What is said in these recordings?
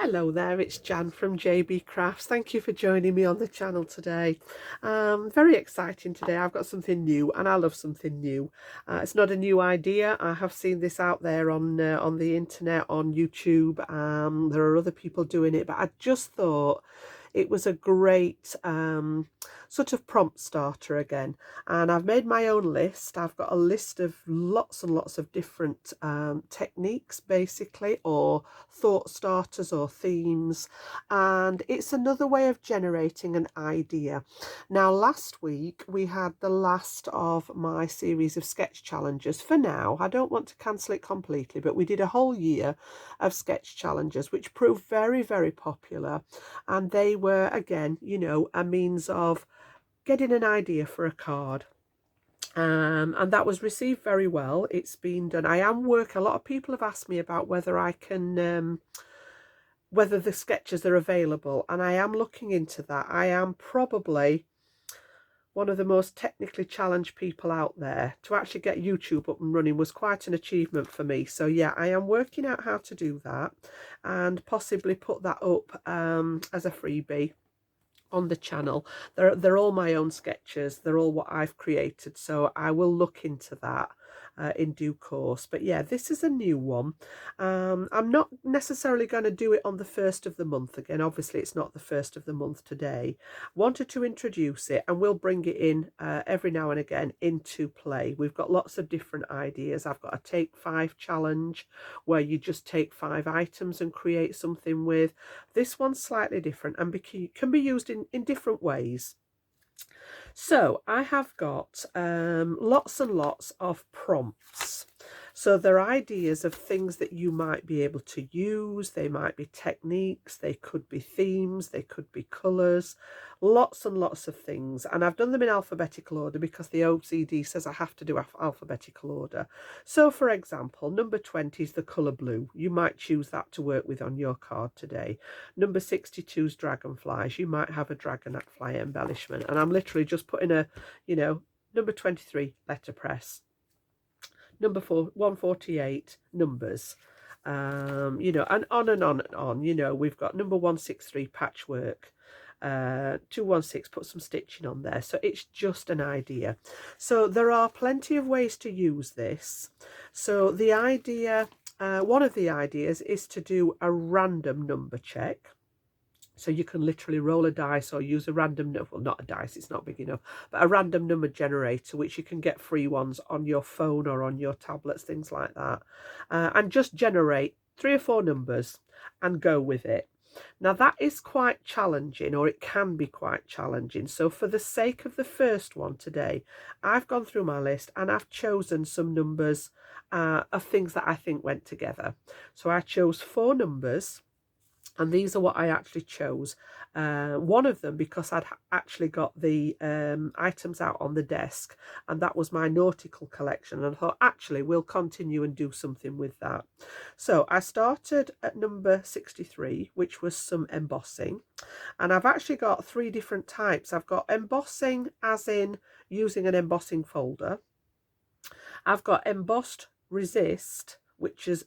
Hello there, it's Jan from JB Crafts. Thank you for joining me on the channel today. Very exciting today. I've got something new and I love something new. It's not a new idea. I have seen this out there on the internet, on YouTube. There are other people doing it, but I just thought it was a great sort of prompt starter again. And I've made my own list. I've got a list of lots and lots of different techniques, basically, or thought starters or themes. And it's another way of generating an idea. Now, last week we had the last of my series of sketch challenges. For now, I don't want to cancel it completely, but we did a whole year of sketch challenges, which proved very, very popular. And they were, again, a means of getting an idea for a card. And that was received very well. It's been done. A lot of people have asked me about whether I can, whether the sketches are available, and I am looking into that. I am probably one of the most technically challenged people out there. To actually get YouTube up and running was quite an achievement for me. So yeah, I am working out how to do that and possibly put that up as a freebie on the channel. They're all my own sketches. They're all what I've created. So I will look into that in due course. But yeah, this is a new one. I'm not necessarily going to do it on the 1st of the month again. Obviously, it's not the 1st of the month today. Wanted to introduce it, and we'll bring it in every now and again into play. We've got lots of different ideas. I've got a take 5 challenge where you just take 5 items and create something with. This one's slightly different and can be used in different ways. So I have got lots and lots of prompts. So they're ideas of things that you might be able to use. They might be techniques, they could be themes, they could be colours, lots and lots of things. And I've done them in alphabetical order because the OCD says I have to do alphabetical order. So for example, number 20 is the colour blue. You might choose that to work with on your card today. Number 62 is dragonflies. You might have a dragonfly embellishment. And I'm literally just putting a, number 23, letterpress. Number 148, numbers. And on and on and on. We've got number 163, patchwork. 216, put some stitching on there. So it's just an idea. So there are plenty of ways to use this. So the idea, one of the ideas is to do a random number check. So you can literally roll a dice or use a random, well, not a dice, it's not big enough, but a random number generator, which you can get free ones on your phone or on your tablets, things like that. And just generate 3 or 4 numbers and go with it. Now that is quite challenging, or it can be quite challenging. So for the sake of the first one today, I've gone through my list and I've chosen some numbers of things that I think went together. So I chose 4 numbers. And these are what I actually chose. One of them because I'd actually got the items out on the desk, and that was my nautical collection. And I thought, actually, we'll continue and do something with that. So I started at number 63, which was some embossing. And I've actually got 3 different types. I've got embossing as in using an embossing folder. I've got embossed resist, which is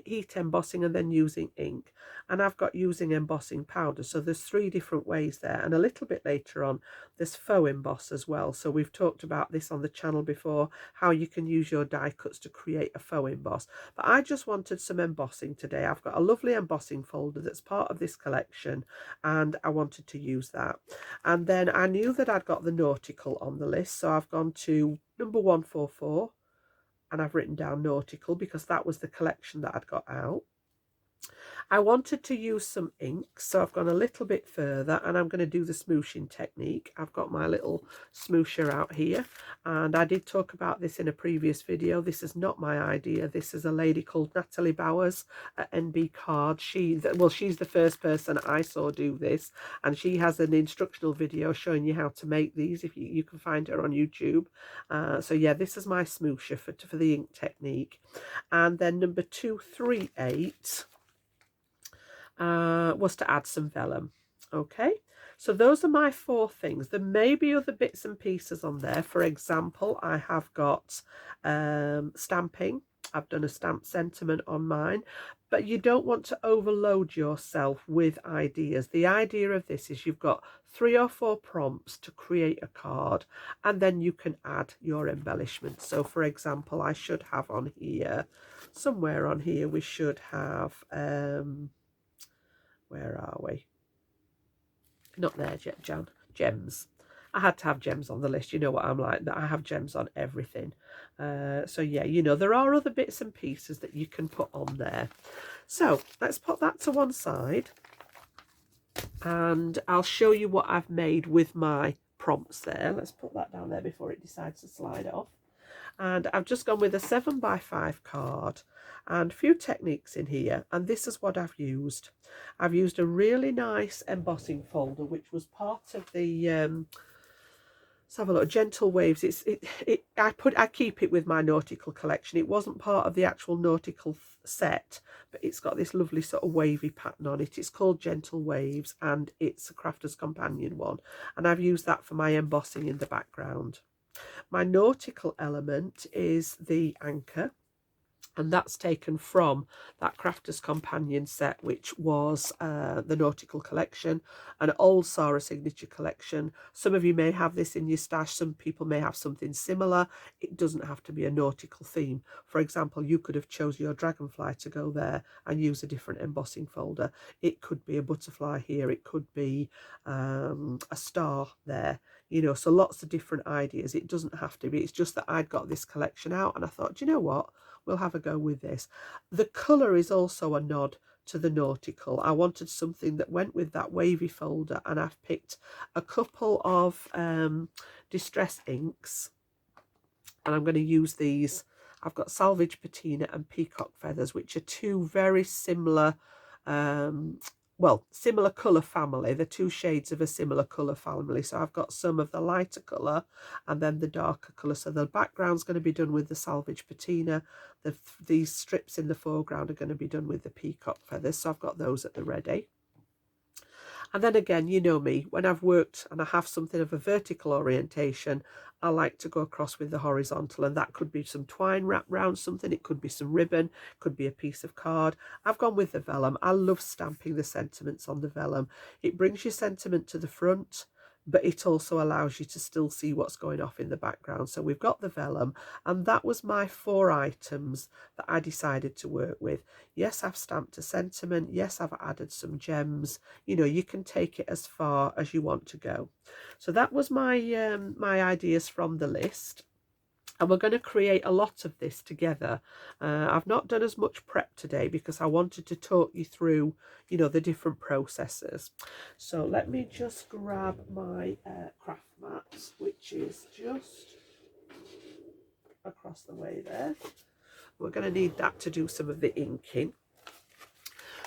heat embossing and then using ink. And I've got using embossing powder. So there's 3 different ways there. And a little bit later on, there's faux emboss as well. So we've talked about this on the channel before, how you can use your die cuts to create a faux emboss. But I just wanted some embossing today. I've got a lovely embossing folder that's part of this collection, and I wanted to use that. And then I knew that I'd got the nautical on the list. So I've gone to number 144. And I've written down nautical because that was the collection that I'd got out. I wanted to use some ink, so I've gone a little bit further and I'm going to do the smooshing technique. I've got my little smoosher out here, and I did talk about this in a previous video. This is not my idea. This is a lady called Natalie Bowers at NB Card. She's the first person I saw do this, and she has an instructional video showing you how to make these. If you can find her on YouTube. So yeah, this is my smoosher for the ink technique. And then number 238 was to add some vellum. Okay, so those are my 4 things. There may be other bits and pieces on there. For example, I have got stamping. I've done a stamp sentiment on mine, but you don't want to overload yourself with ideas. The idea of this is you've got 3 or 4 prompts to create a card, and then you can add your embellishments. So for example, I should have on here, somewhere on here, we should have, where are we? Not there yet, Jan. Gems. I had to have gems on the list. You know what I'm like, that I have gems on everything. So yeah, you know, there are other bits and pieces that you can put on there. So let's put that to one side, and I'll show you what I've made with my prompts there. Let's put that down there before it decides to slide off. And I've just gone with a 7x5 card and a few techniques in here, and this is what I've used. I've used a really nice embossing folder, which was part of the let's have a look, Gentle Waves. I keep it with my nautical collection. It wasn't part of the actual nautical set, but it's got this lovely sort of wavy pattern on it. It's called Gentle Waves, and it's a Crafter's Companion one, and I've used that for my embossing in the background. My nautical element is the anchor, and that's taken from that Crafter's Companion set, which was the nautical collection, an old Sarah signature collection. Some of you may have this in your stash, some people may have something similar. It doesn't have to be a nautical theme. For example, you could have chosen your dragonfly to go there and use a different embossing folder. It could be a butterfly here, it could be a star there, you know, so lots of different ideas. It doesn't have to be. It's just that I'd got this collection out and I thought, do you know what, we'll have a go with this. The colour is also a nod to the nautical. I wanted something that went with that wavy folder, and I've picked a couple of distress inks, and I'm going to use these. I've got Salvage Patina and Peacock Feathers, which are two very similar well, similar colour family. They're two shades of a similar colour family. So I've got some of the lighter colour and then the darker colour. So the background's going to be done with the Salvage Patina. These strips in the foreground are going to be done with the Peacock Feathers. So I've got those at the ready. And then again, you know me, when I've worked and I have something of a vertical orientation, I like to go across with the horizontal, and that could be some twine wrapped around something, it could be some ribbon, it could be a piece of card. I've gone with the vellum. I love stamping the sentiments on the vellum. It brings your sentiment to the front, but it also allows you to still see what's going off in the background. So we've got the vellum, and that was my 4 items that I decided to work with. Yes, I've stamped a sentiment. Yes, I've added some gems. You know, you can take it as far as you want to go. So that was my my ideas from the list. And we're going to create a lot of this together. I've not done as much prep today because I wanted to talk you through, you know, the different processes. So let me just grab my craft mat, which is just across the way there. We're going to need that to do some of the inking.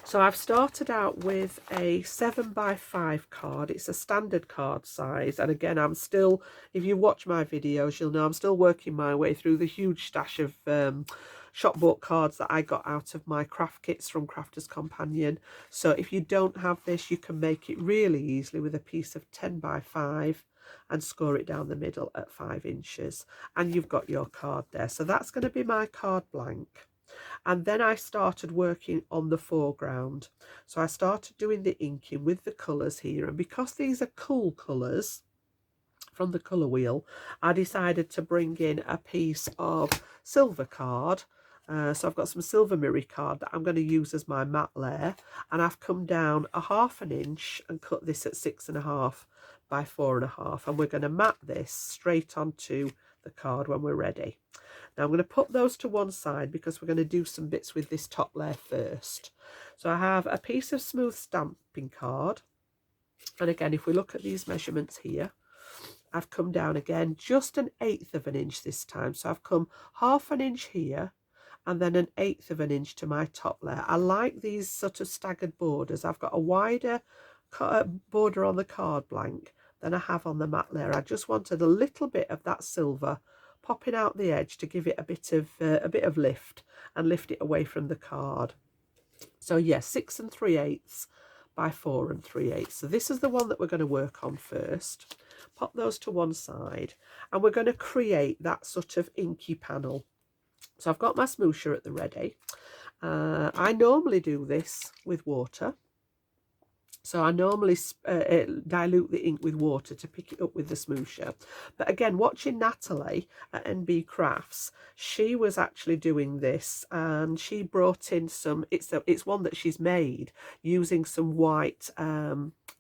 So I've started out with a 7x5 card. It's a standard card size, and again, I'm still, if you watch my videos, you'll know I'm still working my way through the huge stash of shop bought cards that I got out of my craft kits from Crafter's Companion. So if you don't have this, you can make it really easily with a piece of 10x5 and score it down the middle at 5 inches, and you've got your card there. So that's going to be my card blank. And then I started working on the foreground. So I started doing the inking with the colours here, and because these are cool colours from the colour wheel, I decided to bring in a piece of silver card. So I've got some silver mirror card that I'm going to use as my mat layer, and I've come down a 1/2 inch and cut this at 6.5 by 4.5, and we're going to mat this straight onto the card when we're ready. Now I'm going to put those to one side because we're going to do some bits with this top layer first. So I have a piece of smooth stamping card, and again, if we look at these measurements here, I've come down again just 1/8 inch this time. So I've come 1/2 inch here and then 1/8 inch to my top layer. I like these sort of staggered borders. I've got a wider border on the card blank than I have on the mat layer. I just wanted a little bit of that silver popping out the edge to give it a bit of lift and lift it away from the card. So yes, 6 3/8 by 4 3/8. So this is the one that we're going to work on first. Pop those to one side, and we're going to create that sort of inky panel. So I've got my smoosher at the ready, I normally do this with water. So I normally dilute the ink with water to pick it up with the smoosher. But again, watching Natalie at NB Crafts, she was actually doing this, and she brought in some, it's one that she's made using some white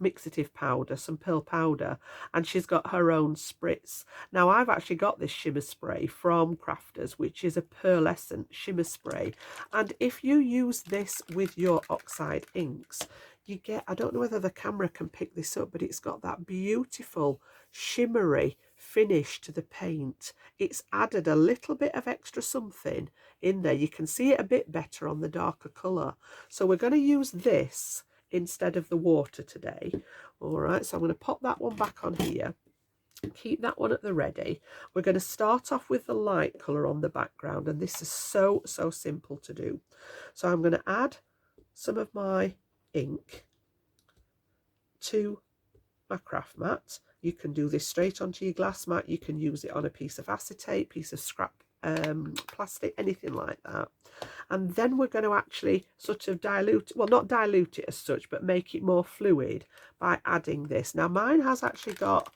mixative powder, some pearl powder, and she's got her own spritz. Now I've actually got this shimmer spray from Crafters, which is a pearlescent shimmer spray, and if you use this with your oxide inks, you get, I don't know whether the camera can pick this up, but it's got that beautiful shimmery finish to the paint. It's added a little bit of extra something in there. You can see it a bit better on the darker colour. So we're going to use this instead of the water today. All right, so I'm going to pop that one back on here. Keep that one at the ready. We're going to start off with the light colour on the background, and this is so simple to do. So I'm going to add some of my ink to my craft mat. You can do this straight onto your glass mat. You can use it on a piece of acetate, piece of scrap plastic, anything like that. And then we're going to actually sort of dilute, well, not dilute it as such, but make it more fluid by adding this. Now mine has actually got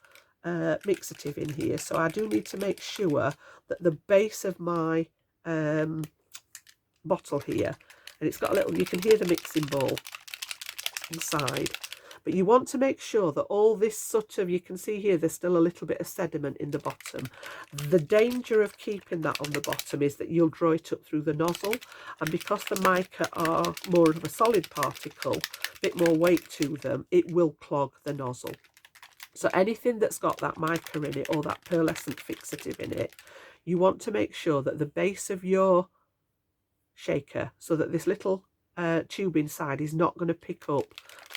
mixative in here, so I do need to make sure that the base of my bottle here, and it's got a little, you can hear the mixing bowl inside, but you want to make sure that all this sort of, you can see here there's still a little bit of sediment in the bottom. The danger of keeping that on the bottom is that you'll draw it up through the nozzle, and because the mica are more of a solid particle, a bit more weight to them, it will clog the nozzle. So anything that's got that mica in it or that pearlescent fixative in it, you want to make sure that the base of your shaker, so that this little tube inside is not going to pick up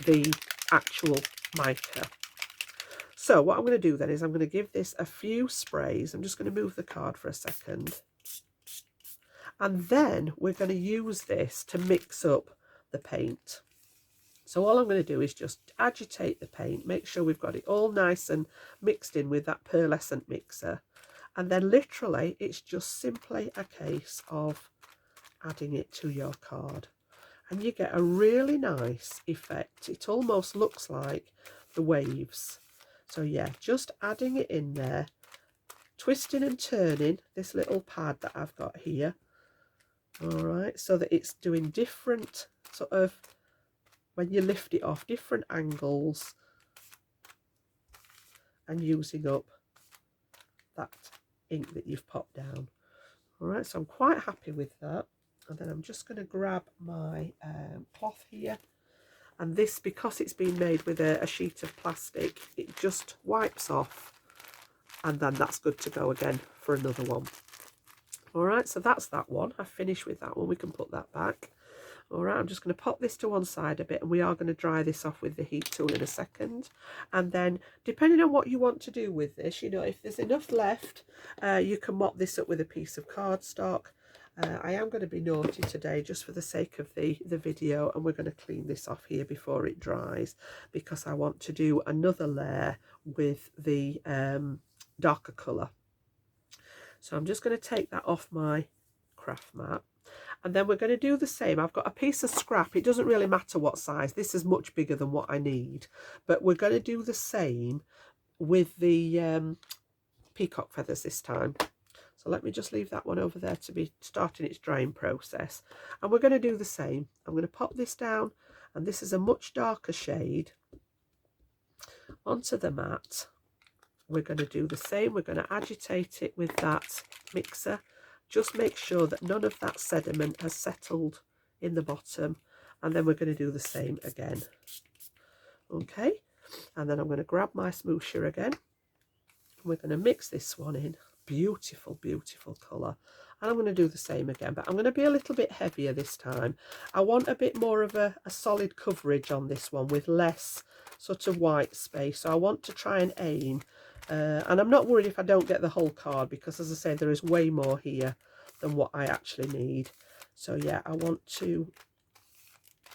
the actual mica. So what I'm going to do then is I'm going to give this a few sprays. I'm just going to move the card for a second, and then we're going to use this to mix up the paint. So all I'm going to do is just agitate the paint, make sure we've got it all nice and mixed in with that pearlescent mixer, and then literally it's just simply a case of adding it to your card, and you get a really nice effect. It almost looks like the waves. So yeah, just adding it in there, twisting and turning this little pad that I've got here, all right, so that it's doing different sort of, when you lift it off, different angles, and using up that ink that you've popped down. All right, so I'm quite happy with that. And then I'm just going to grab my cloth here, and this, because it's been made with a sheet of plastic, it just wipes off, and then that's good to go again for another one. All right, so that's that one. I've finished with that one. We can put that back. All right, I'm just going to pop this to one side a bit, and we are going to dry this off with the heat tool in a second. And then, depending on what you want to do with this, you know, if there's enough left, you can mop this up with a piece of cardstock. I am going to be naughty today just for the sake of the video, and we're going to clean this off here before it dries, because I want to do another layer with the darker colour. So I'm just going to take that off my craft mat, and then we're going to do the same. I've got a piece of scrap. It doesn't really matter what size. This is much bigger than what I need, but we're going to do the same with the peacock feathers this time. So let me just leave that one over there to be starting its drying process. And we're going to do the same. I'm going to pop this down, and this is a much darker shade, onto the mat. We're going to do the same. We're going to agitate it with that mixer. Just make sure that none of that sediment has settled in the bottom. And then we're going to do the same again. Okay. And then I'm going to grab my smoosher again. We're going to mix this one in. Beautiful, beautiful colour. And I'm going to do the same again, but I'm going to be a little bit heavier this time. I want a bit more of a solid coverage on this one with less sort of white space. So I want to try and aim, and I'm not worried if I don't get the whole card, because as I say, there is way more here than what I actually need. So yeah, I want to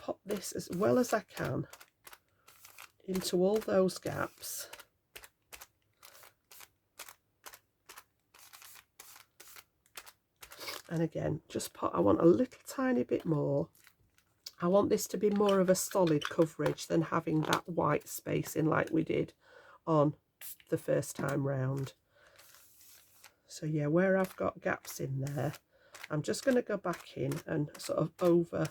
pop this as well as I can into all those gaps. And again, I want a little tiny bit more. I want this to be more of a solid coverage than having that white space in like we did on the first time round. So yeah, where I've got gaps in there, I'm just going to go back in and sort of over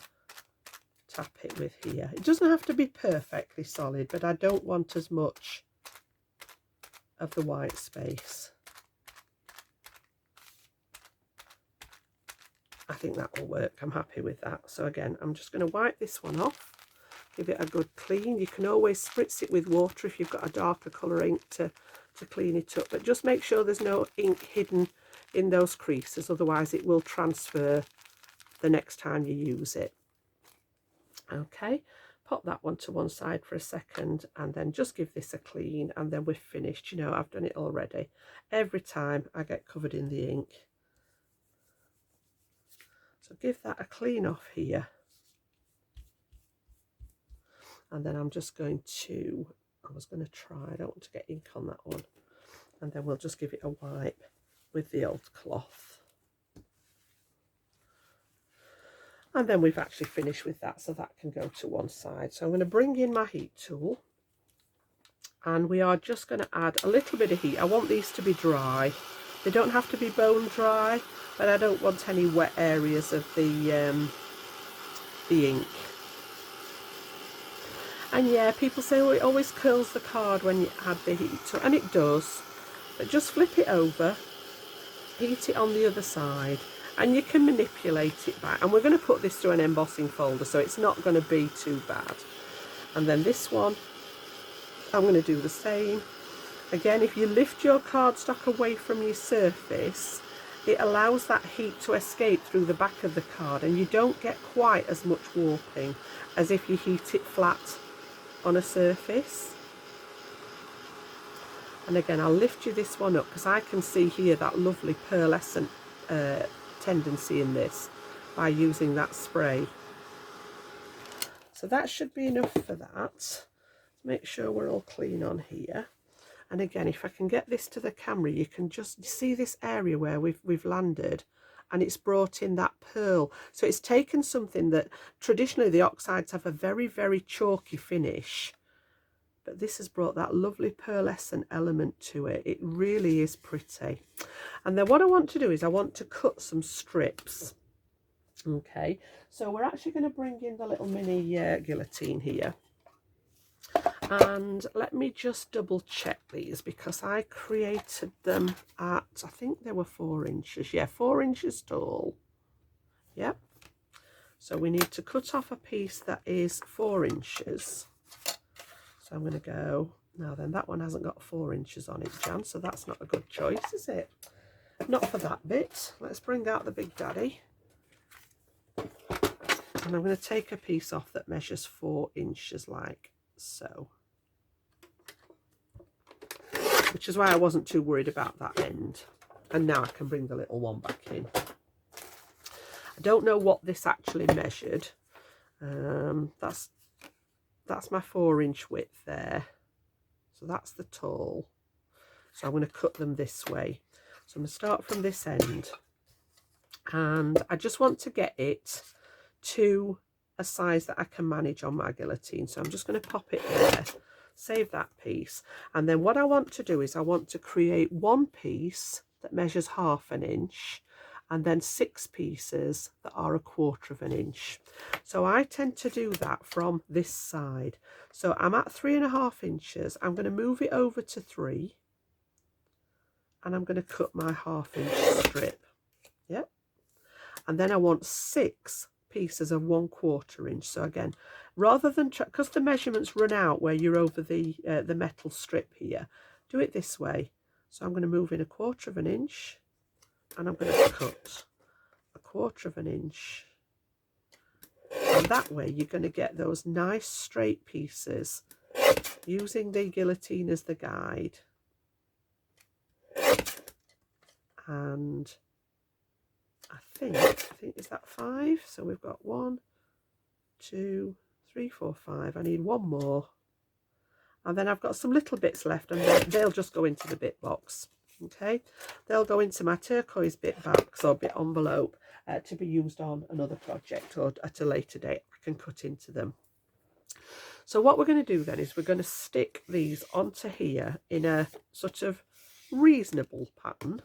tap it with here. It doesn't have to be perfectly solid, but I don't want as much of the white space. I think that will work. I'm happy with that. So again, I'm just going to wipe this one off, give it a good clean. You can always spritz it with water if you've got a darker colour ink to clean it up, but just make sure there's no ink hidden in those creases, otherwise it will transfer the next time you use it. Okay, pop that one to one side for a second and then just give this a clean, and then we're finished. You know, I've done it already. Every time I get covered in the ink. So give that a clean off here. And then I'm just going to, I don't want to get ink on that one. And then we'll just give it a wipe with the old cloth. And then we've actually finished with that, so that can go to one side. So I'm going to bring in my heat tool. And we are just going to add a little bit of heat. I want these to be dry. They don't have to be bone dry, but I don't want any wet areas of the ink. And yeah, people say, oh, it always curls the card when you add the heat tool, and it does. But just flip it over, heat it on the other side, and you can manipulate it back. And we're going to put this to an embossing folder, so it's not going to be too bad. And then this one, I'm going to do the same. Again, if you lift your cardstock away from your surface, it allows that heat to escape through the back of the card, and you don't get quite as much warping as if you heat it flat on a surface. And again, I'll lift you this one up because I can see here that lovely pearlescent tendency in this by using that spray. So that should be enough for that. Make sure we're all clean on here. And again, if I can get this to the camera, you can just see this area where we've landed, and it's brought in that pearl. So it's taken something that traditionally the oxides have a very, very chalky finish, but this has brought that lovely pearlescent element to it. It really is pretty. And then what I want to do is I want to cut some strips. Okay, so we're actually going to bring in the little mini guillotine here. And let me just double check these because I created them at, I think they were 4 inches. Yeah, 4 inches tall. Yep. So we need to cut off a piece that is 4 inches. So I'm going to go, now then, that one hasn't got 4 inches on it, Jan, so that's not a good choice, is it? Not for that bit. Let's bring out the Big Daddy. And I'm going to take a piece off that measures 4 inches like so. Which is why I wasn't too worried about that end. And now I can bring the little one back in. I don't know what this actually measured. That's my 4-inch width there. So that's the tall. So I'm going to cut them this way. So I'm going to start from this end. And I just want to get it to a size that I can manage on my guillotine. So I'm just going to pop it there. Save that piece. And then what I want to do is I want to create one piece that measures 1/2 inch and then 6 pieces that are 1/4 inch. So I tend to do that from this side. So I'm at 3.5 inches. I'm going to move it over to 3 and I'm going to cut my 1/2 inch strip. Yep. And then I want 6 pieces of 1/4 inch. So again, rather than because the measurements run out where you're over the metal strip here, do it this way. So I'm going to move in 1/4 inch and I'm going to cut 1/4 inch, and that way you're going to get those nice straight pieces using the guillotine as the guide. And I think is that 5? So we've got 1, 2, 3, 4, 5. I need one more, and then I've got some little bits left, and they'll just go into the bit box. Okay, they'll go into my turquoise bit box or bit envelope to be used on another project, or at a later date I can cut into them. So what we're going to do then is we're going to stick these onto here in a sort of reasonable pattern.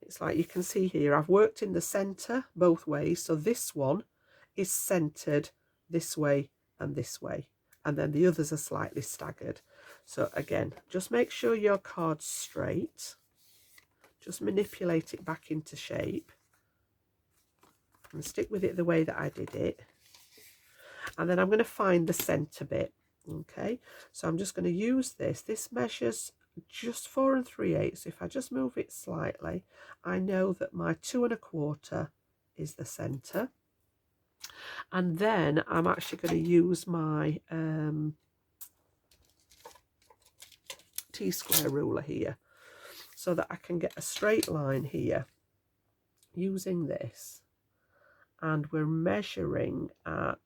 It's like you can see here, I've worked in the centre both ways. So this one is centred this way and this way. And then the others are slightly staggered. So again, just make sure your card's straight. Just manipulate it back into shape. And stick with it the way that I did it. And then I'm going to find the centre bit. Okay, so I'm just going to use this. This measures just 4 3/8. If I just move it slightly, I know that my 2 1/4 is the centre. And then I'm actually going to use my T-square ruler here so that I can get a straight line here using this. And we're measuring at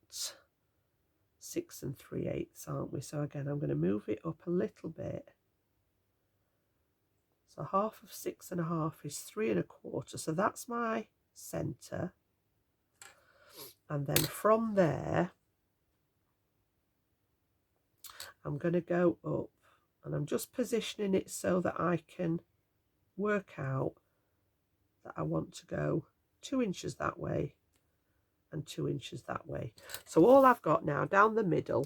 6 3/8, aren't we? So again, I'm going to move it up a little bit. So half of 6 1/2 is 3 1/4. So that's my centre. And then from there, I'm going to go up, and I'm just positioning it so that I can work out that I want to go 2 inches that way and 2 inches that way. So all I've got now down the middle,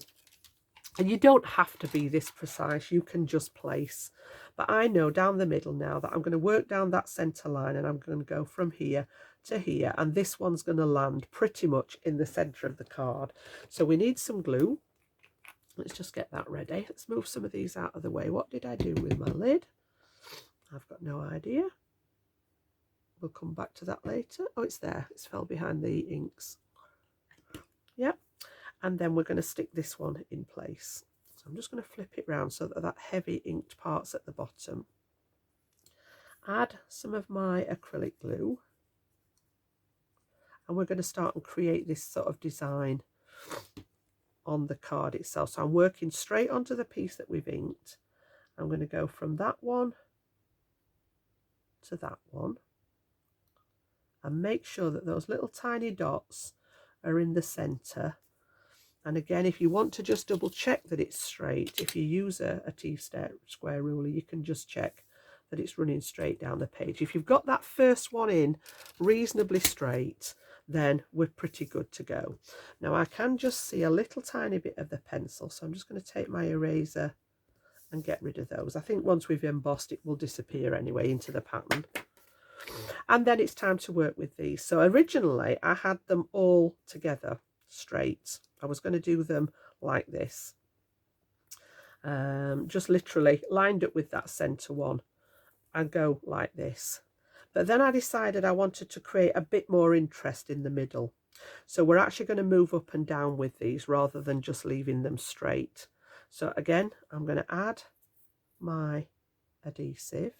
and you don't have to be this precise, you can just place, but I know down the middle now that I'm going to work down that centre line, and I'm going to go from here to here, and this one's going to land pretty much in the centre of the card. So we need some glue. Let's just get that ready. Let's move some of these out of the way. What did I do with my lid? I've got no idea. We'll come back to that later. Oh, it's there. It's fell behind the inks. Yep. And then we're going to stick this one in place. So I'm just going to flip it round so that that heavy inked part's at the bottom. Add some of my acrylic glue. And we're going to start and create this sort of design on the card itself. So I'm working straight onto the piece that we've inked. I'm going to go from that one to that one. And make sure that those little tiny dots are in the centre. And again, if you want to just double check that it's straight, if you use a T-square ruler, you can just check that it's running straight down the page. If you've got that first one in reasonably straight, then we're pretty good to go. Now I can just see a little tiny bit of the pencil, so I'm just going to take my eraser and get rid of those. I think once we've embossed, it will disappear anyway into the pattern. And then it's time to work with these. So originally I had them all together straight. I was going to do them like this, just literally lined up with that centre one and go like this. But then I decided I wanted to create a bit more interest in the middle. So we're actually going to move up and down with these rather than just leaving them straight. So again, I'm going to add my adhesive.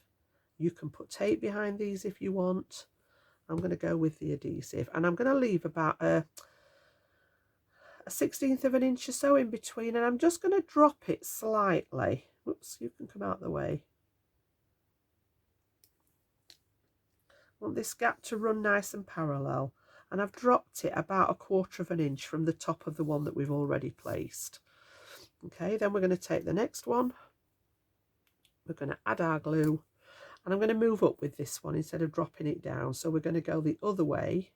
You can put tape behind these if you want. I'm going to go with the adhesive, and I'm going to leave about a 1/16 of an inch or so in between, and I'm just going to drop it slightly. Whoops, you can come out the way. I want this gap to run nice and parallel, and I've dropped it about 1/4 of an inch from the top of the one that we've already placed. Okay, then we're going to take the next one. We're going to add our glue, and I'm going to move up with this one instead of dropping it down. So we're going to go the other way,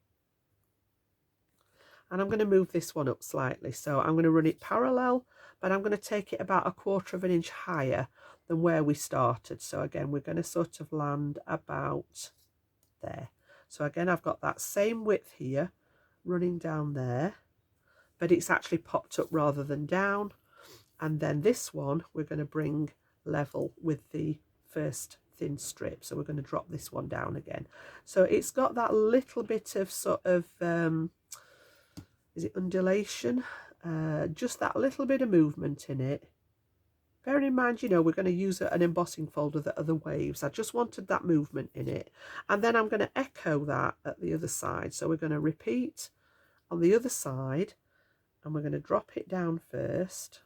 and I'm going to move this one up slightly. So I'm going to run it parallel, but I'm going to take it about 1/4 of an inch higher than where we started. So again, we're going to sort of land about there. So again, I've got that same width here running down there, but it's actually popped up rather than down. And then this one we're going to bring level with the first thin strip. So we're going to drop this one down again. So it's got that little bit of sort of is it undulation, just that little bit of movement in it. Bear in mind, you know, we're going to use an embossing folder that are the waves. I just wanted that movement in it. And then I'm going to echo that at the other side. So we're going to repeat on the other side, and we're going to drop it down first.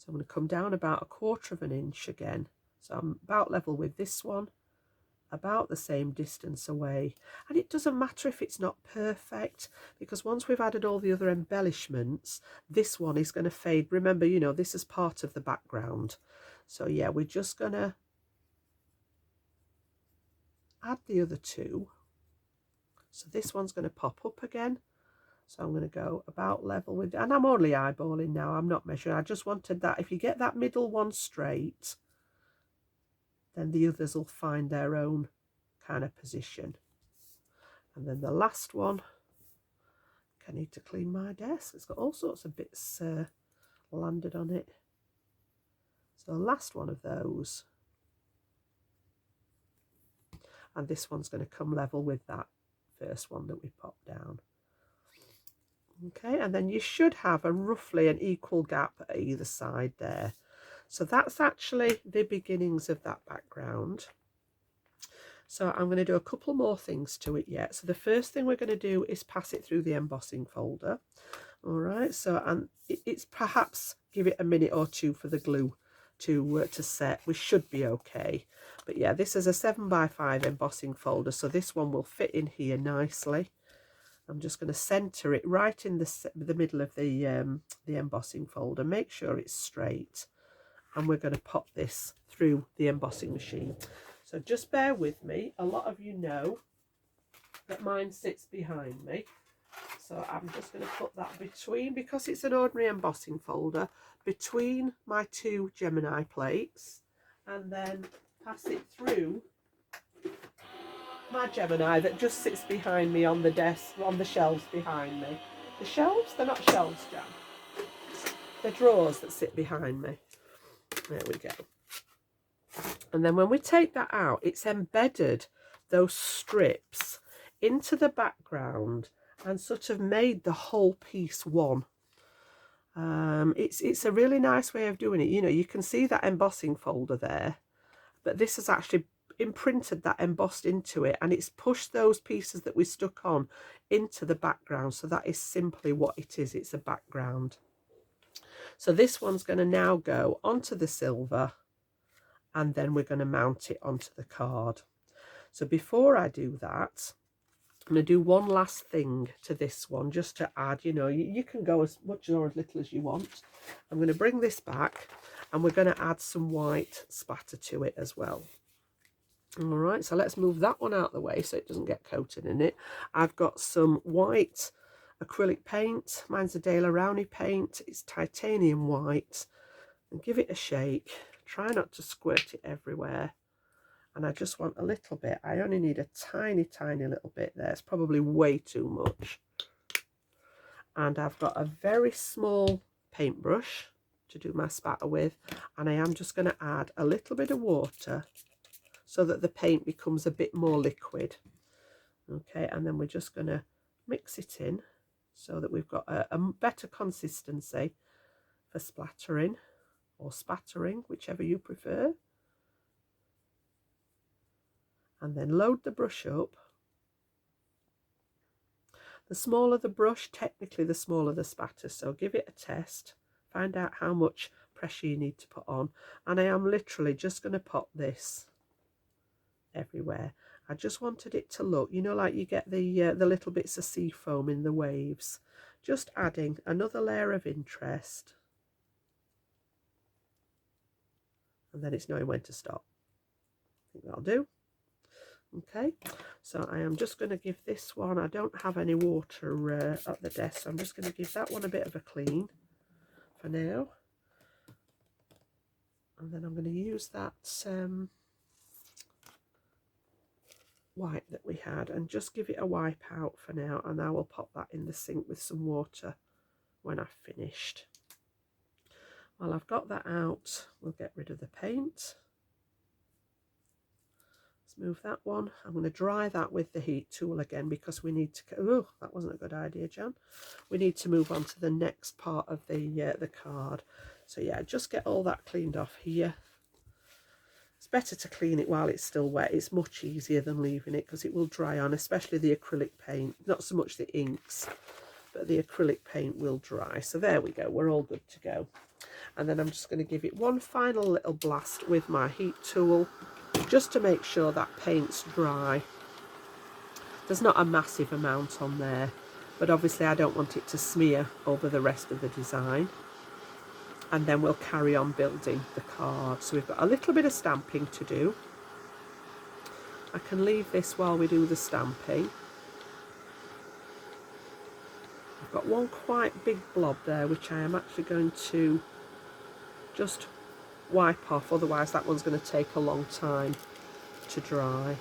So I'm going to come down about 1/4 of an inch again. So I'm about level with this one, about the same distance away. And it doesn't matter if it's not perfect, because once we've added all the other embellishments, this one is going to fade. Remember, you know, this is part of the background. So yeah, we're just going to add the other two. So this one's going to pop up again. So I'm going to go about level with, and I'm only eyeballing now, I'm not measuring. I just wanted that, if you get that middle one straight, then the others will find their own kind of position. And then the last one, I need to clean my desk. It's got all sorts of bits landed on it. So the last one of those, and this one's going to come level with that first one that we popped down. Okay, and then you should have a roughly an equal gap at either side there. So that's actually the beginnings of that background. So I'm going to do a couple more things to it yet. So the first thing we're going to do is pass it through the embossing folder. All right, so and it's perhaps give it a minute or two for the glue to set. We should be okay. But yeah, this is a 7x5 embossing folder, so this one will fit in here nicely. I'm just going to center it right in the middle of the embossing folder. Make sure it's straight, and we're going to pop this through the embossing machine. So just bear with me. A lot of you know that mine sits behind me. So I'm just going to put that between, because it's an ordinary embossing folder, between my two Gemini plates, and then pass it through my Gemini that just sits behind me on the desk, on the shelves behind me. The shelves? They're not shelves, Jan. They're drawers that sit behind me. There we go. And then when we take that out, it's embedded those strips into the background and sort of made the whole piece one. It's a really nice way of doing it. You know, you can see that embossing folder there, but this has actually imprinted that embossed into it, and it's pushed those pieces that we stuck on into the background. So that is simply what it is. It's a background. So this one's going to now go onto the silver, and then we're going to mount it onto the card. So before I do that, I'm going to do one last thing to this one, just to add, you know, you can go as much or as little as you want. I'm going to bring this back, and we're going to add some white splatter to it as well. All right, so let's move that one out of the way so it doesn't get coated in it. I've got some white acrylic paint. Mine's a Dale Rowney paint. It's titanium white. And give it a shake. Try not to squirt it everywhere. And I just want a little bit. I only need a tiny, tiny little bit there. It's probably way too much. And I've got a very small paintbrush to do my spatter with. And I am just going to add a little bit of water so that the paint becomes a bit more liquid. Okay, and then we're just going to mix it in so that we've got a better consistency for splattering, or spattering, whichever you prefer. And then load the brush up. The smaller the brush, technically the smaller the spatter, so give it a test, find out how much pressure you need to put on. And I am literally just going to pop this everywhere. I just wanted it to look, you know, like you get the little bits of sea foam in the waves. Just adding another layer of interest, and then it's knowing when to stop. I think that'll do. Okay, so I am just going to give this one, I don't have any water at the desk, so I'm just going to give that one a bit of a clean for now. And then I'm going to use that white that we had and just give it a wipe out for now, and I will pop that in the sink with some water when I've finished. While I've got that out, we'll get rid of the paint. Let's move that one. I'm going to dry that with the heat tool again, because we need to, oh, that wasn't a good idea, Jan. We need to move on to the next part of the card. So yeah, just get all that cleaned off here. It's better to clean it while it's still wet. It's much easier than leaving it, because it will dry on, especially the acrylic paint, not so much the inks. but the acrylic paint will dry. So there we go, we're all good to go. And then I'm just going to give it one final little blast with my heat tool, just to make sure that paint's dry. There's not a massive amount on there, but obviously I don't want it to smear over the rest of the design. And then we'll carry on building the card. So we've got a little bit of stamping to do. I can leave this while we do the stamping. I've got one quite big blob there, which I am actually going to just wipe off, otherwise that one's going to take a long time to dry.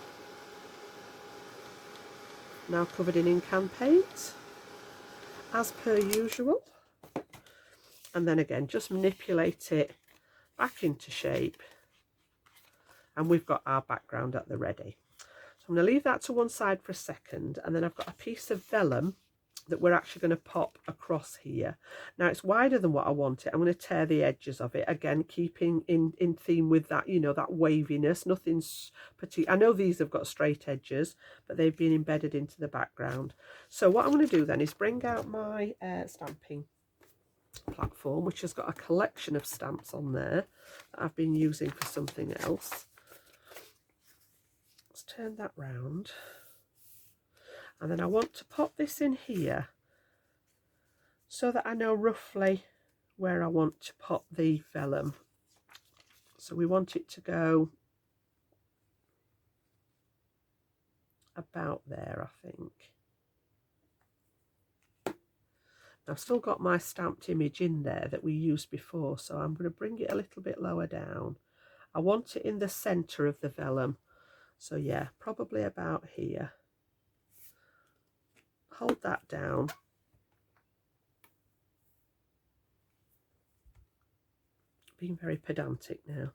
Now covered in ink and paint, as per usual. And then again, just manipulate it back into shape. And we've got our background at the ready. So I'm going to leave that to one side for a second. And then I've got a piece of vellum that we're actually going to pop across here. Now it's wider than what I want it. I'm going to tear the edges of it. Again, keeping in theme with that, you know, that waviness. Nothing's particular. I know these have got straight edges, but they've been embedded into the background. So what I'm going to do then is bring out my stamping platform, which has got a collection of stamps on there that I've been using for something else. Let's turn that round, and then I want to pop this in here so that I know roughly where I want to pop the vellum. So we want it to go about there, I think. I've still got my stamped image in there that we used before, so I'm going to bring it a little bit lower down. I want it in the centre of the vellum, so yeah, probably about here. Hold that down. Being very pedantic now.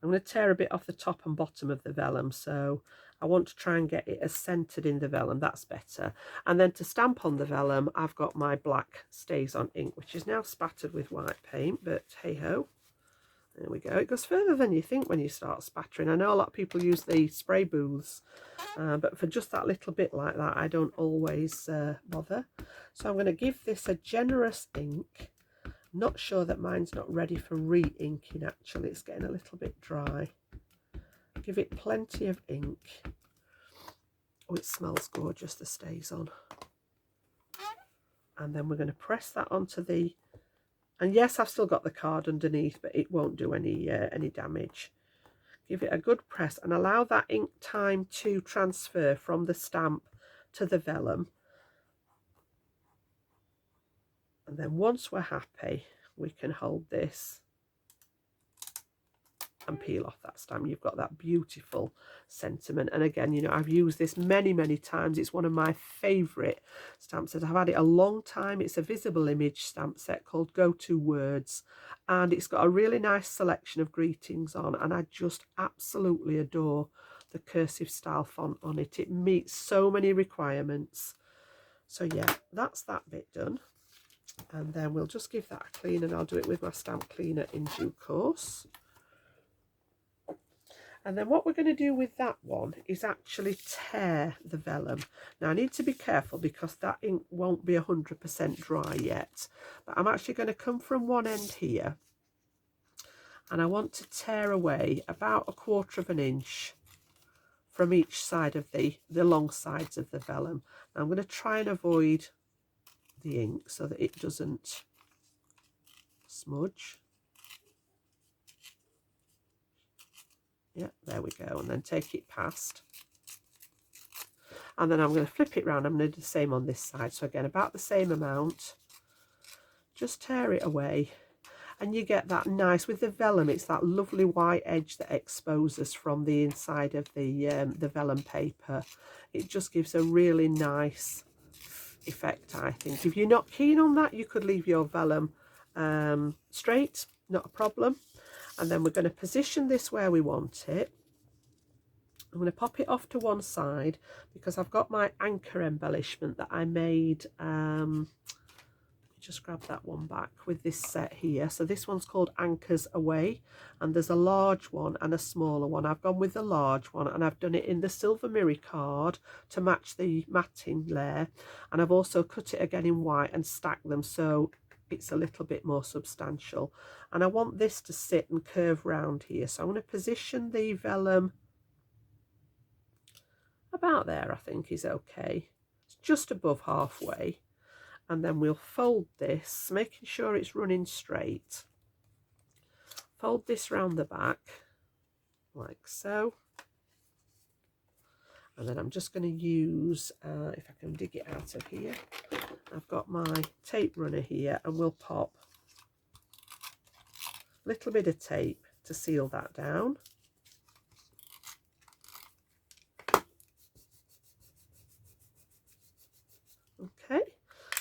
I'm going to tear a bit off the top and bottom of the vellum, so I want to try and get it as centred in the vellum. That's better. And then to stamp on the vellum, I've got my black Stays On ink, which is now spattered with white paint, but hey ho. There we go. It goes further than you think when you start spattering. I know a lot of people use the spray booths, but for just that little bit like that, I don't always bother. So I'm going to give this a generous ink. Not sure that mine's not ready for re-inking actually. It's getting a little bit dry. Give it plenty of ink. Oh, it smells gorgeous, the Stays On. And then we're going to press that onto the... And yes, I've still got the card underneath, but it won't do any damage. Give it a good press and allow that ink time to transfer from the stamp to the vellum. And then once we're happy, we can hold this and peel off that stamp. You've got that beautiful sentiment. And again, you know, I've used this many, many times. It's one of my favourite stamp sets. I've had it a long time. It's a visible image stamp set called Go To Words. And it's got a really nice selection of greetings on. And I just absolutely adore the cursive style font on it. It meets so many requirements. So yeah, that's that bit done. And then we'll just give that a clean, and I'll do it with my stamp cleaner in due course. And then what we're going to do with that one is actually tear the vellum. Now I need to be careful because that ink won't be 100% dry yet. But I'm actually going to come from one end here, and I want to tear away about 1/4 of an inch from each side of the long sides of the vellum. Now I'm going to try and avoid the ink so that it doesn't smudge. Yeah, there we go. And then take it past. And then I'm going to flip it round. I'm going to do the same on this side. So again, about the same amount. Just tear it away. And you get that nice, with the vellum, it's that lovely white edge that exposes from the inside of the vellum paper. It just gives a really nice effect, I think. If you're not keen on that, you could leave your vellum straight, not a problem. And then we're going to position this where we want it. I'm going to pop it off to one side because I've got my anchor embellishment that I made just grab that one back with this set here. So this one's called Anchors Away, and there's a large one and a smaller one. I've gone with the large one, and I've done it in the silver mirror card to match the matting layer, and I've also cut it again in white and stacked them so it's a little bit more substantial. And I want this to sit and curve round here, so I'm going to position the vellum about there. I think is okay. It's just above halfway. And then we'll fold this, making sure it's running straight. Fold this round the back, like so. And then I'm just going to use, if I can dig it out of here, I've got my tape runner here, and we'll pop a little bit of tape to seal that down. Okay.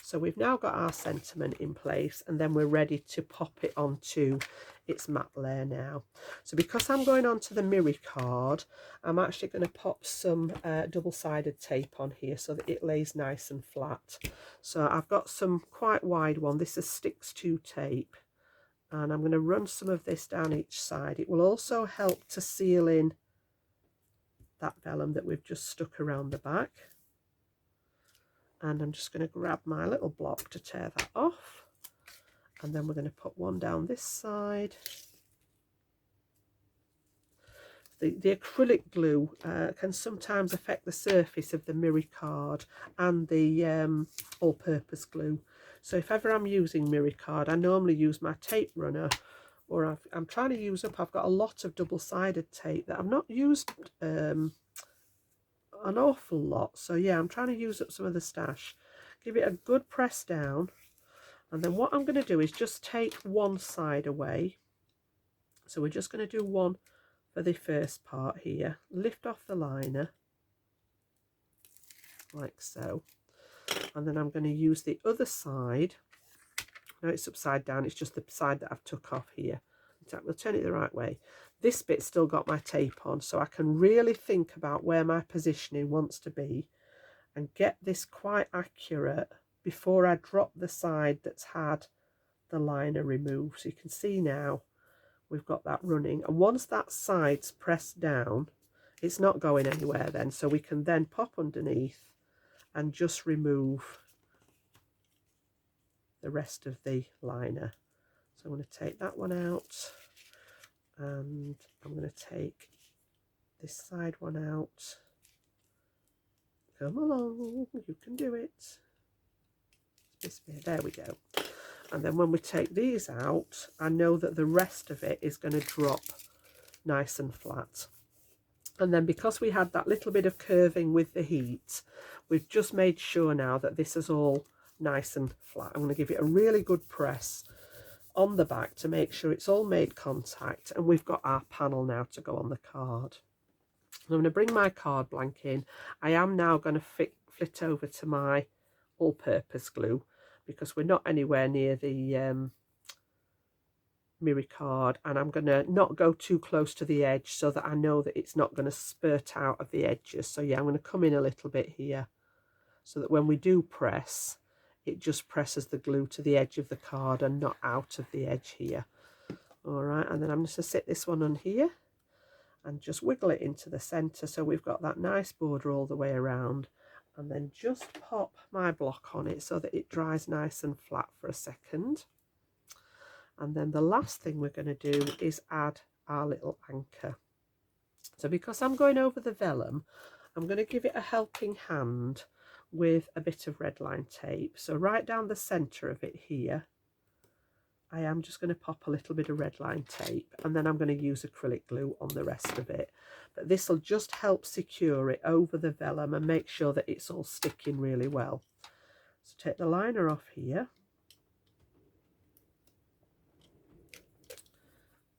So we've now got our sentiment in place, and then we're ready to pop it onto its matte layer now. So because I'm going on to the mirror card, I'm actually going to pop some double-sided tape on here so that it lays nice and flat. So I've got some quite wide one. This is sticks to tape, and I'm going to run some of this down each side. It will also help to seal in that vellum that we've just stuck around the back. And I'm just going to grab my little block to tear that off, and then we're going to put one down this side. The acrylic glue can sometimes affect the surface of the mirror card and the all-purpose glue. So if ever I'm using mirror card, I normally use my tape runner, or I'm trying to use up, I've got a lot of double-sided tape that I've not used an awful lot. So yeah, I'm trying to use up some of the stash. Give it a good press down, and then what I'm going to do is just take one side away. So we're just going to do one for the first part here. Lift off the liner like so, and then I'm going to use the other side. Now it's upside down, it's just the side that I've took off here. In fact, we'll turn it the right way. This bit's still got my tape on, so I can really think about where my positioning wants to be and get this quite accurate before I drop the side that's had the liner removed. So you can see now we've got that running, and once that side's pressed down, it's not going anywhere then, so we can then pop underneath and just remove the rest of the liner. So I'm going to take that one out, and I'm going to take this side one out. Come along, you can do it. This bit, there we go. And then when we take these out, I know that the rest of it is going to drop nice and flat. And then because we had that little bit of curving with the heat, we've just made sure now that this is all nice and flat. I'm going to give it a really good press on the back to make sure it's all made contact, and we've got our panel now to go on the card. I'm going to bring my card blank in. I am now going to flit over to my all-purpose glue, because we're not anywhere near the mirror card, and I'm going to not go too close to the edge so that I know that it's not going to spurt out of the edges. So yeah, I'm going to come in a little bit here so that when we do press, it just presses the glue to the edge of the card and not out of the edge here. All right, and then I'm just going to sit this one on here and just wiggle it into the center so we've got that nice border all the way around, and then just pop my block on it so that it dries nice and flat for a second. And then the last thing we're going to do is add our little anchor. So because I'm going over the vellum, I'm going to give it a helping hand with a bit of red line tape. So right down the center of it here, I am just going to pop a little bit of red line tape, and then I'm going to use acrylic glue on the rest of it. But this will just help secure it over the vellum and make sure that it's all sticking really well. So take the liner off here.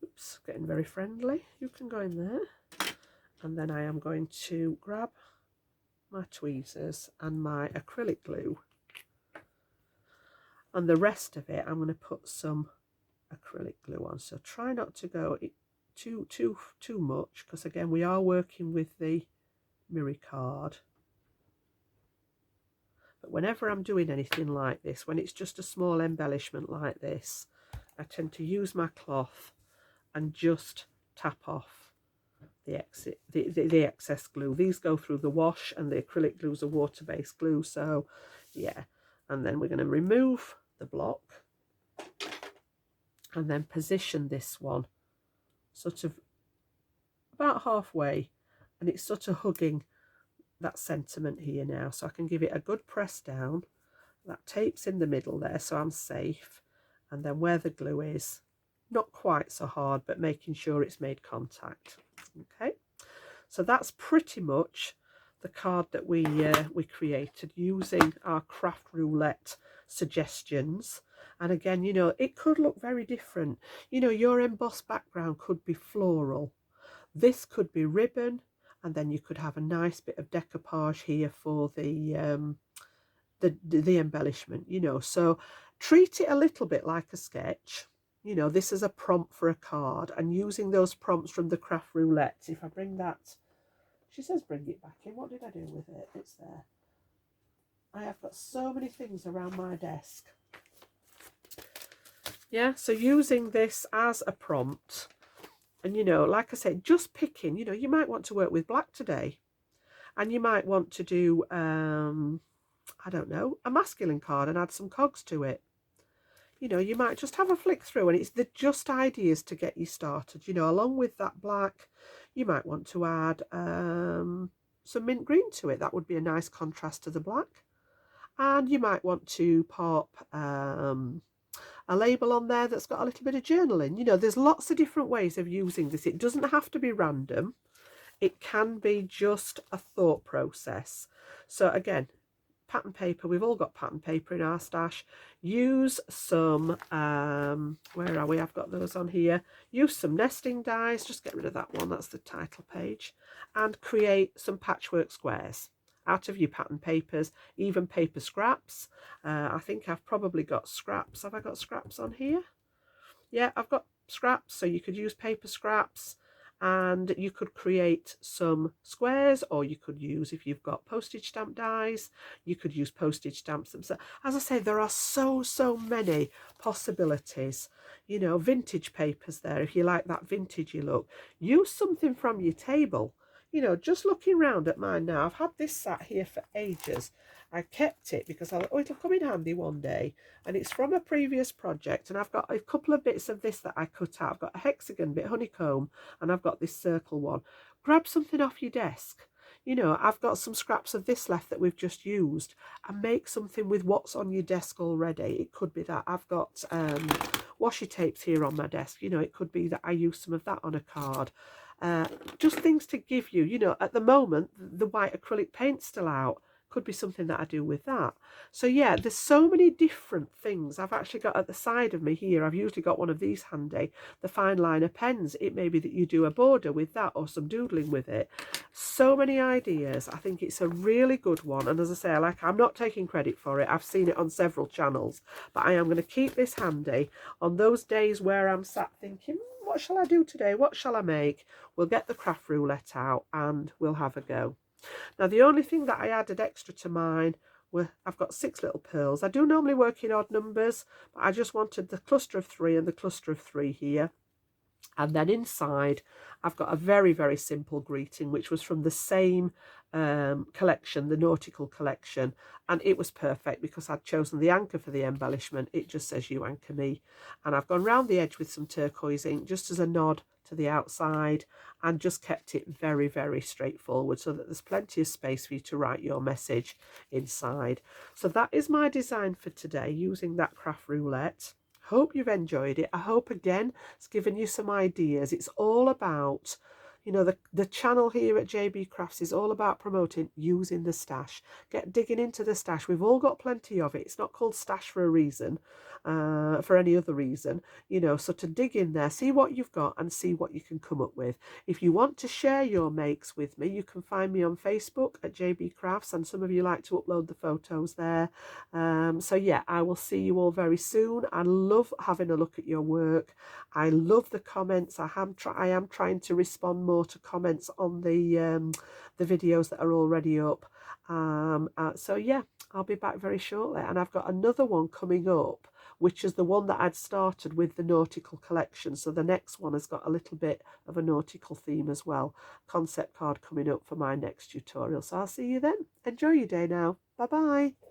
Oops, getting very friendly. You can go in there. And then I am going to grab my tweezers and my acrylic glue, and the rest of it I'm going to put some acrylic glue on. So try not to go too much, because again we are working with the mirror card. But whenever I'm doing anything like this, when it's just a small embellishment like this, I tend to use my cloth and just tap off the excess glue. These go through the wash, and the acrylic glue is a water-based glue, so yeah. And then we're going to remove the block and then position this one sort of about halfway, and it's sort of hugging that sentiment here now, so I can give it a good press down. That tape's in the middle there, so I'm safe. And then where the glue is, not quite so hard, but making sure it's made contact. Okay, so that's pretty much the card that we created using our Craft Roulette suggestions. And again, you know, it could look very different. You know, your embossed background could be floral. This could be ribbon, and then you could have a nice bit of decoupage here for the embellishment, you know. So treat it a little bit like a sketch. You know, this is a prompt for a card, and using those prompts from the Craft Roulette. If I bring that, she says bring it back in. What did I do with it? It's there. I have got so many things around my desk. Yeah, so using this as a prompt. And, you know, like I said, just picking, you know, you might want to work with black today. And you might want to do, I don't know, a masculine card and add some cogs to it. You know, you might just have a flick through, and it's the just ideas to get you started. You know, along with that black, you might want to add some mint green to it. That would be a nice contrast to the black. And you might want to pop a label on there that's got a little bit of journaling. You know, there's lots of different ways of using this. It doesn't have to be random. It can be just a thought process. So again, pattern paper, we've all got pattern paper in our stash. Use some, where are we? I've got those on here. Use some nesting dies, just get rid of that one, that's the title page, and create some patchwork squares out of your pattern papers, even paper scraps. I think I've probably got scraps. Have I got scraps on here? Yeah, I've got scraps, so you could use paper scraps, and you could create some squares, or you could use, if you've got postage stamp dies, you could use postage stamps themselves. As I say, there are so many possibilities. You know, vintage papers there, if you like that vintagey look. Use something from your table. You know, just looking round at mine now, I've had this sat here for ages. I kept it because I thought, oh, it'll come in handy one day. And it's from a previous project, and I've got a couple of bits of this that I cut out. I've got a hexagon bit, honeycomb, and I've got this circle one. Grab something off your desk. You know, I've got some scraps of this left that we've just used, and make something with what's on your desk already. It could be that I've got washi tapes here on my desk. You know, it could be that I use some of that on a card. Just things to give you, you know, at the moment, the white acrylic paint's still out. Could be something that I do with that. So yeah, there's so many different things. I've actually got at the side of me here, I've usually got one of these handy, the fine liner pens. It may be that you do a border with that or some doodling with it. So many ideas. I think it's a really good one. And as I say, I'm not taking credit for it. I've seen it on several channels, but I am going to keep this handy on those days where I'm sat thinking, what shall I do today? What shall I make? We'll get the Craft Roulette out and we'll have a go. Now, the only thing that I added extra to mine were, I've got 6 little pearls. I do normally work in odd numbers, but I just wanted the cluster of 3 and the cluster of 3 here. And then inside, I've got a very simple greeting, which was from the same collection, the nautical collection. And it was perfect because I'd chosen the anchor for the embellishment. It just says, "You anchor me." And I've gone round the edge with some turquoise ink, just as a nod to the outside, and just kept it very straightforward so that there's plenty of space for you to write your message inside. So that is my design for today, using that Craft Roulette. Hope you've enjoyed it. I hope, again, it's given you some ideas. It's all about, you know, the channel here at JB Crafts is all about promoting using the stash. Get digging into the stash. We've all got plenty of it. It's not called stash for a reason, for any other reason, you know. So to dig in there, see what you've got and see what you can come up with. If you want to share your makes with me, you can find me on Facebook at JB Crafts, and some of you like to upload the photos there. So yeah, I will see you all very soon. I love having a look at your work. I love the comments. I am trying to respond more more to comments on the videos that are already up. So yeah, I'll be back very shortly, and I've got another one coming up, which is the one that I'd started with the nautical collection. So the next one has got a little bit of a nautical theme as well. Concept card coming up for my next tutorial. So I'll see you then. Enjoy your day now. Bye bye.